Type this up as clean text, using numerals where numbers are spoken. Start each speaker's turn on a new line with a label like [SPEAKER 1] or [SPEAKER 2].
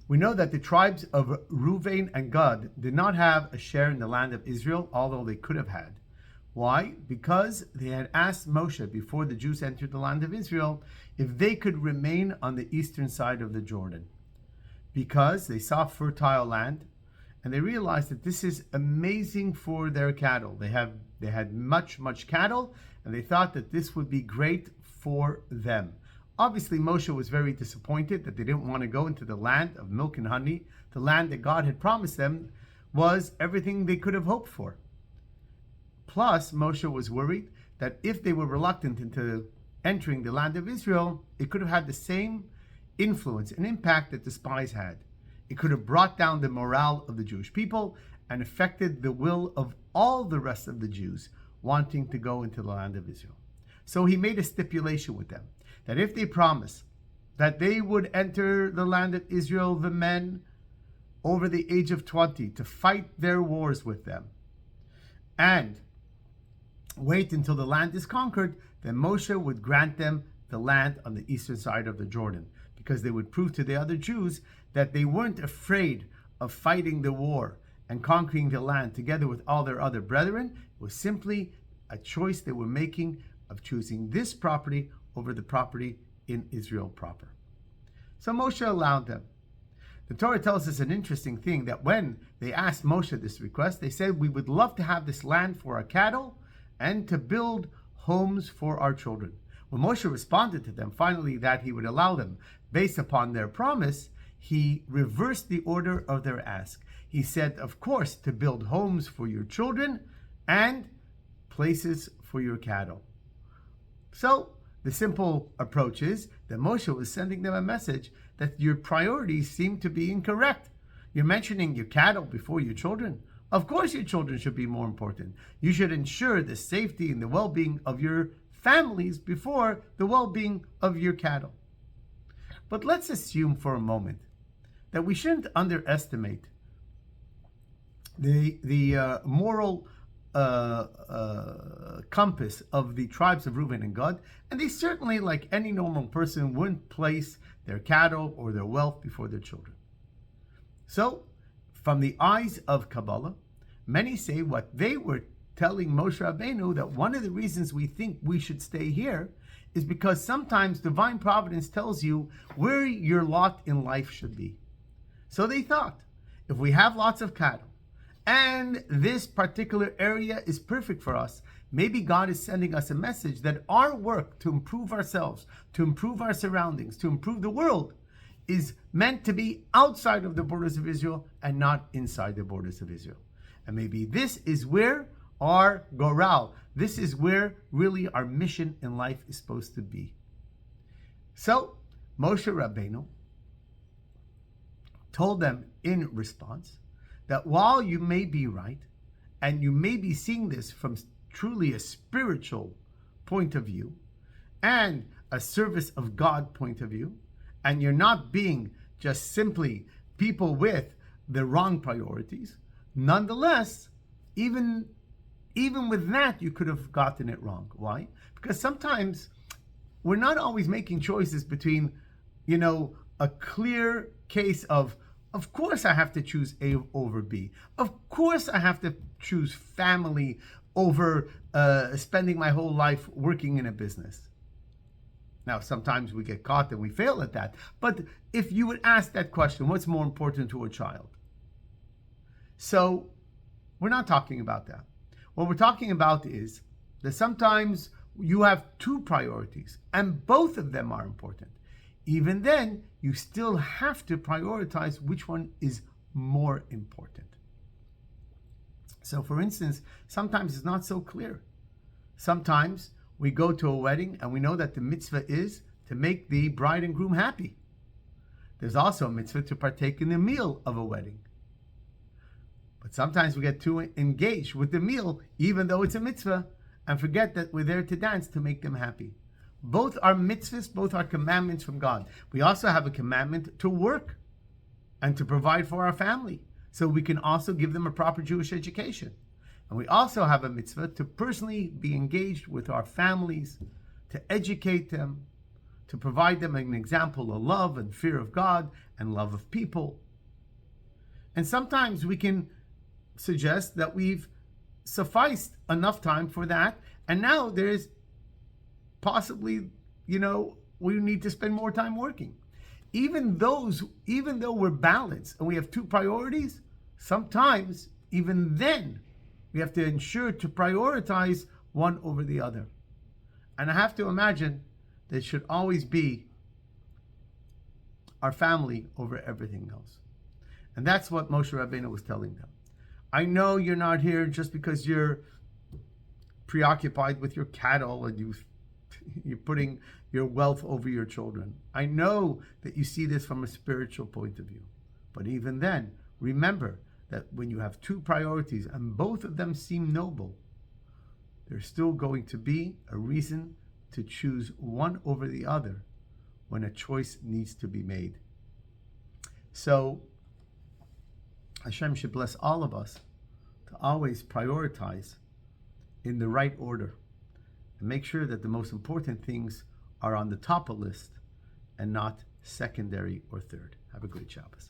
[SPEAKER 1] We know that the tribes of Reuven and Gad did not have a share in the land of Israel, although they could have had. Why? Because they had asked Moshe before the Jews entered the land of Israel if they could remain on the eastern side of the Jordan. Because they saw fertile land and they realized that this is amazing for their cattle. They had much cattle, and they thought that this would be great for them. Obviously, Moshe was very disappointed that they didn't want to go into the land of milk and honey. The land that God had promised them was everything they could have hoped for. Plus, Moshe was worried that if they were reluctant into entering the land of Israel, it could have had the same influence and impact that the spies had. It could have brought down the morale of the Jewish people and affected the will of all the rest of the Jews wanting to go into the land of Israel. So he made a stipulation with them that if they promised that they would enter the land of Israel, the men over the age of 20, to fight their wars with them, and wait until the land is conquered, then Moshe would grant them the land on the eastern side of the Jordan, because they would prove to the other Jews that they weren't afraid of fighting the war and conquering the land together with all their other brethren. It was simply a choice they were making of choosing this property over the property in Israel proper. So Moshe allowed them. The Torah tells us an interesting thing, that when they asked Moshe this request, they said, we would love to have this land for our cattle and to build homes for our children. When Moshe responded to them finally that he would allow them based upon their promise, he reversed the order of their ask. He said, of course, to build homes for your children and places for your cattle. So the simple approach is that Moshe was sending them a message that your priorities seem to be incorrect. You're mentioning your cattle before your children. Of course your children should be more important. You should ensure the safety and the well-being of your families before the well-being of your cattle. But let's assume for a moment that we shouldn't underestimate the moral compass of the tribes of Reuven and Gad, and they certainly, like any normal person, wouldn't place their cattle or their wealth before their children. So, from the eyes of Kabbalah, many say what they were telling Moshe Rabbeinu, that one of the reasons we think we should stay here is because sometimes divine providence tells you where your lot in life should be. So they thought, if we have lots of cattle and this particular area is perfect for us, maybe God is sending us a message that our work to improve ourselves, to improve our surroundings, to improve the world is meant to be outside of the borders of Israel and not inside the borders of Israel. And maybe this is where our goral, this is where really our mission in life is supposed to be. So Moshe Rabbeinu told them in response that while you may be right, and you may be seeing this from truly a spiritual point of view, and a service of God point of view, and you're not being just simply people with the wrong priorities, nonetheless, even with that, you could have gotten it wrong. Why? Because sometimes we're not always making choices between, a clear case of course I have to choose A over B. Of course I have to choose family over spending my whole life working in a business. Now, sometimes we get caught and we fail at that. But if you would ask that question, what's more important to a child? So we're not talking about that. What we're talking about is that sometimes you have two priorities and both of them are important. Even then, you still have to prioritize which one is more important. So for instance, sometimes it's not so clear. Sometimes we go to a wedding and we know that the mitzvah is to make the bride and groom happy. There's also a mitzvah to partake in the meal of a wedding. But sometimes we get too engaged with the meal, even though it's a mitzvah, and forget that we're there to dance to make them happy. Both are mitzvahs, both are commandments from God. We also have a commandment to work and to provide for our family, so we can also give them a proper Jewish education. And we also have a mitzvah to personally be engaged with our families, to educate them, to provide them an example of love and fear of God and love of people. And sometimes we can suggest that we've sufficed enough time for that, and now there's possibly, we need to spend more time working. Even though we're balanced and we have two priorities, sometimes even then we have to ensure to prioritize one over the other. And I have to imagine that it should always be our family over everything else. And that's what Moshe Rabbeinu was telling them. I know you're not here just because you're preoccupied with your cattle and you're putting your wealth over your children. I know that you see this from a spiritual point of view. But even then, remember that when you have two priorities and both of them seem noble, there's still going to be a reason to choose one over the other when a choice needs to be made. So Hashem should bless all of us to always prioritize in the right order and make sure that the most important things are on the top of the list and not secondary or third. Have a great Shabbos.